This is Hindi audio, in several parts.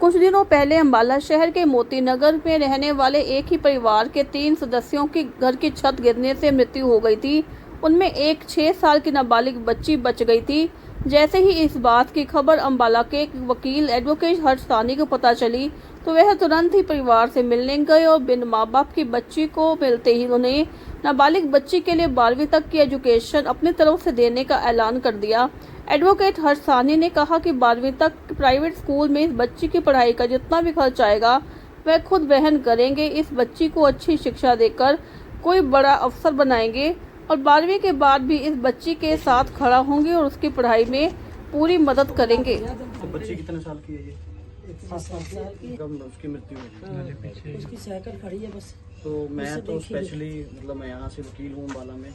कुछ दिनों पहले अम्बाला शहर के मोती नगर में रहने वाले एक ही परिवार के 3 सदस्यों की घर की छत गिरने से मृत्यु हो गई थी। उनमें एक 6 साल की नाबालिग बच्ची बच गई थी। जैसे ही इस बात की खबर अम्बाला के वकील एडवोकेट हर्ष सानी को पता चली तो वह तुरंत ही परिवार से मिलने गए और बिन माँ बाप की बच्ची को मिलते ही उन्हें नाबालिग बच्ची के लिए 12वीं तक की एजुकेशन अपनी तरफ से देने का ऐलान कर दिया। एडवोकेट हर्ष सानी ने कहा कि 12वीं तक प्राइवेट स्कूल में इस बच्ची की पढ़ाई का जितना भी खर्च आएगा वह खुद वहन करेंगे। इस बच्ची को अच्छी शिक्षा देकर कोई बड़ा अफसर बनाएंगे और 12वीं के बाद भी इस बच्ची के साथ खड़ा होंगे और उसकी पढ़ाई में पूरी मदद करेंगे। तो बच्ची कितने साल की है ये? 7 साल की। कब उसकी मृत्यु हुई? उसकी साइकिल खड़ी है बस। तो मैं तो स्पेशली मतलब मैं यहाँ से वकील हूँ अम्बाला में,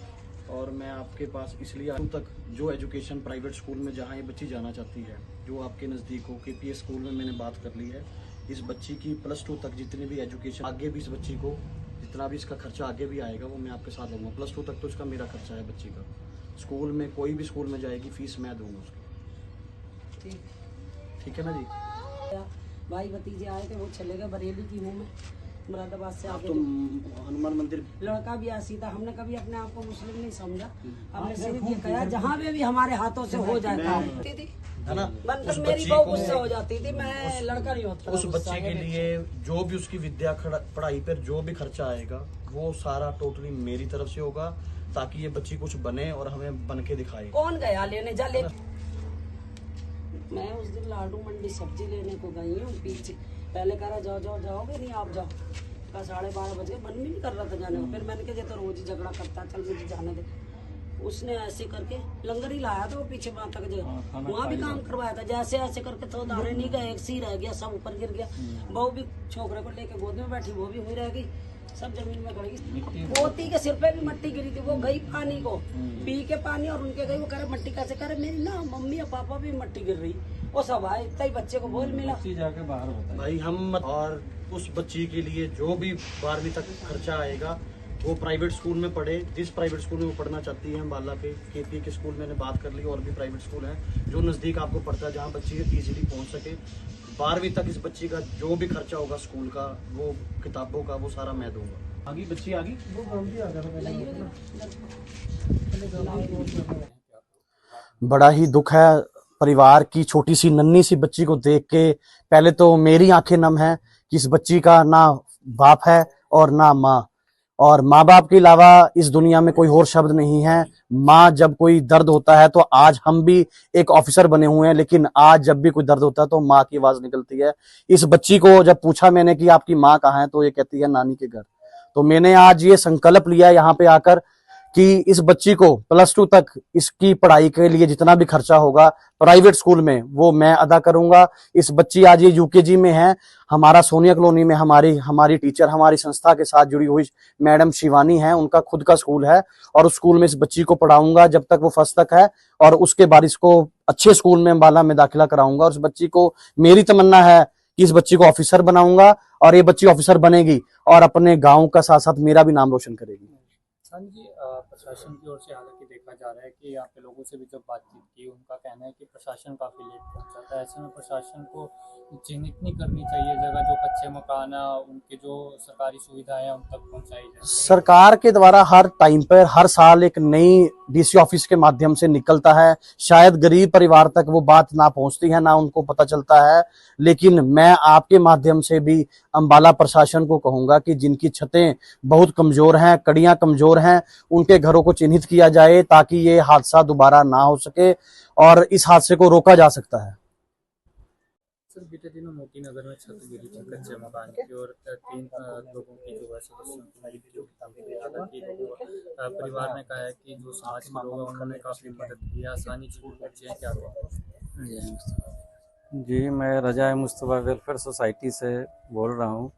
और मैं आपके पास इसलिए आया हूँ तक जो एजुकेशन प्राइवेट स्कूल में जहाँ ये बच्ची जाना चाहती है, जो आपके नज़दीक हो, KPS स्कूल में मैंने बात कर ली है। इस बच्ची की +2 तक जितनी भी एजुकेशन आगे भी इस बच्ची को जितना भी इसका खर्चा आगे भी आएगा वो मैं आपके साथ लूँगा। +2 तक तो इसका मेरा खर्चा है बच्ची का। स्कूल में कोई भी स्कूल में जाएगी फीस मैं दूँगा उसकी। ठीक है ना जी? भाई भतीजे आए थे, वो चले गए। बरेली की हूँ मैं, मुरादाबाद से आके। तो हनुमान मंदिर लड़का भी ऐसी था, हमने कभी अपने आप को मुस्लिम नहीं समझा। हमने सिर्फ ये कहा जहाँ भी हमारे हाथों से हो जाता है ना, बनकर मेरी बहू गुस्से हो जाती थी, मैं लड़का नहीं होता। उस बच्चे के लिए जो भी उसकी विद्या पढ़ाई पर जो भी खर्चा आएगा वो सारा टोटली मेरी तरफ से होगा, ताकि ये बच्ची कुछ बने और हमें बन के दिखाए। कौन गया लेने? जा ले। मैं उस दिन लाडू मंडी सब्जी लेने को गई हूँ पीछे। पहले कह रहा जाओ जाओ, जाओगे नहीं आप जाओ। का 12:30 बजे मन भी नहीं कर रहा था जाने को। फिर मैंने कहा तो रोज ही झगड़ा करता, चल मुझे जाने दे। उसने ऐसे करके लंगर ही लाया था वो पीछे माता के जगह, वहाँ भी काम करवाया था। जैसे ऐसे करके तो दाने नहीं गए, एक सी रह गया, सब ऊपर गिर गया। बहू भी छोकरे को लेके गोद में बैठी, वो भी वहीं रह गई, सब जमीन में गड़ गई। पोती के सिर पे भी मट्टी गिरी थी, वो गई पानी को पी के पानी, और उनके गई। वो कह रहे मट्टी कैसे? करे मेरी ना मम्मी और पापा भी मट्टी गिर रही। वो सब आए, इतना ही बच्चे को बोल मिला जाके बाहर होता है भाई। हम और उस बच्ची के लिए जो भी 12वीं तक खर्चा आएगा वो प्राइवेट स्कूल में पढ़े। जिस प्राइवेट स्कूल में वो पढ़ना चाहती है, अम्बाला के KPA के स्कूल मैंने बात कर ली, और भी प्राइवेट स्कूल हैं जो नज़दीक आपको पड़ता है, जहाँ बच्ची इजीली पहुँच सके। 12वीं तक इस बच्ची का जो भी खर्चा होगा स्कूल का, वो किताबों का, वो सारा मैं दूंगा। आगे बच्ची आगे बड़ा ही दुख है परिवार की छोटी सी नन्ही सी बच्ची को देख के। पहले तो मेरी आंखें नम हैं कि इस बच्ची का ना बाप है और ना माँ, और माँ बाप के अलावा इस दुनिया में कोई और शब्द नहीं है। माँ जब कोई दर्द होता है तो आज हम भी एक ऑफिसर बने हुए हैं, लेकिन आज जब भी कोई दर्द होता है तो माँ की आवाज निकलती है। इस बच्ची को जब पूछा मैंने कि आपकी माँ कहाँ है, तो ये कहती है नानी के घर। तो मैंने आज ये संकल्प लिया यहाँ पे आकर कि इस बच्ची को +2 तक इसकी पढ़ाई के लिए जितना भी खर्चा होगा प्राइवेट स्कूल में वो मैं अदा करूंगा। इस बच्ची आज ये UKG में है। हमारा सोनिया कॉलोनी में हमारी टीचर, हमारी संस्था के साथ जुड़ी हुई मैडम शिवानी है, उनका खुद का स्कूल है, और उस स्कूल में इस बच्ची को पढ़ाऊंगा जब तक वो फर्स्ट तक है, और उसके बाद इसको अच्छे स्कूल में अम्बाला में दाखिला कराऊंगा। और उस बच्ची को, मेरी तमन्ना है कि इस बच्ची को ऑफिसर बनाऊंगा, और ये बच्ची ऑफिसर बनेगी और अपने गाँव का साथ साथ मेरा भी नाम रोशन करेगी। सन जी, प्रशासन की ओर से हालांकि देखा जा रहा है कि यहाँ पे लोगों से भी जब बातचीत की, उनका कहना है कि प्रशासन काफ़ी लेट पहुँचाता है। ऐसे में प्रशासन को चिन्हित नहीं करनी चाहिए जगह, जो कच्चे मकान है उनके जो सरकारी सुविधाएं हैं उन तक पहुँचाई जाए। सरकार के द्वारा हर टाइम पर हर साल एक नई DC ऑफिस के माध्यम से निकलता है। शायद गरीब परिवार तक वो बात ना पहुंचती है, ना उनको पता चलता है, लेकिन मैं आपके माध्यम से भी अम्बाला प्रशासन को कहूंगा कि जिनकी छतें बहुत कमजोर हैं, कड़ियां कमजोर हैं, उनके घरों को चिन्हित किया जाए ताकि ये हादसा दोबारा ना हो सके, और इस हादसे को रोका जा सकता है। सर, बीते दिनों मोती नगर में छत गिरी थी कच्चे मकान की, और 3 लोगों की जो है सदस्यों की मृत्यु हुई। हालांकि परिवार ने कहा है कि जो समाज के लोग हैं उन्होंने काफ़ी मदद की। आसानी स्कूल बच्चे हैं, क्या जी, मैं रजाए मुस्तफ़ा वेलफेयर सोसाइटी से बोल रहा हूँ।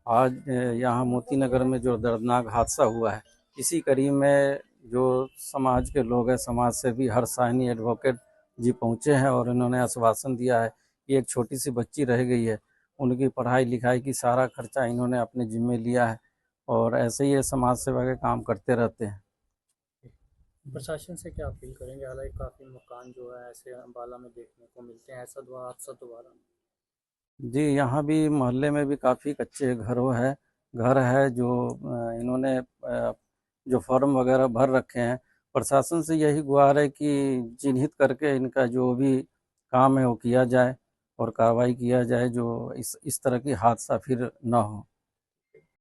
आज यहाँ मोती नगर में जो दर्दनाक हादसा हुआ है, इसी कड़ी में जो समाज के लोग हैं, समाज से भी हर्ष सानी एडवोकेट जी पहुँचे हैं, और इन्होंने आश्वासन दिया है कि एक छोटी सी बच्ची रह गई है, उनकी पढ़ाई लिखाई की सारा खर्चा इन्होंने अपने जिम्मे लिया है, और ऐसे ही ये समाज सेवा के काम करते रहते हैं। प्रशासन से क्या अपील करेंगे? हालांकि काफ़ी मकान जो है ऐसे अम्बाला में देखने को मिलते हैं, ऐसा हादसा दोबारा जी, यहाँ भी मोहल्ले में भी काफ़ी कच्चे घर है जो इन्होंने जो फॉर्म वगैरह भर रखे हैं। प्रशासन से यही गुहार है कि चिन्हित करके इनका जो भी काम है वो किया जाए और कार्रवाई किया जाए, जो इस तरह की हादसा फिर ना हो।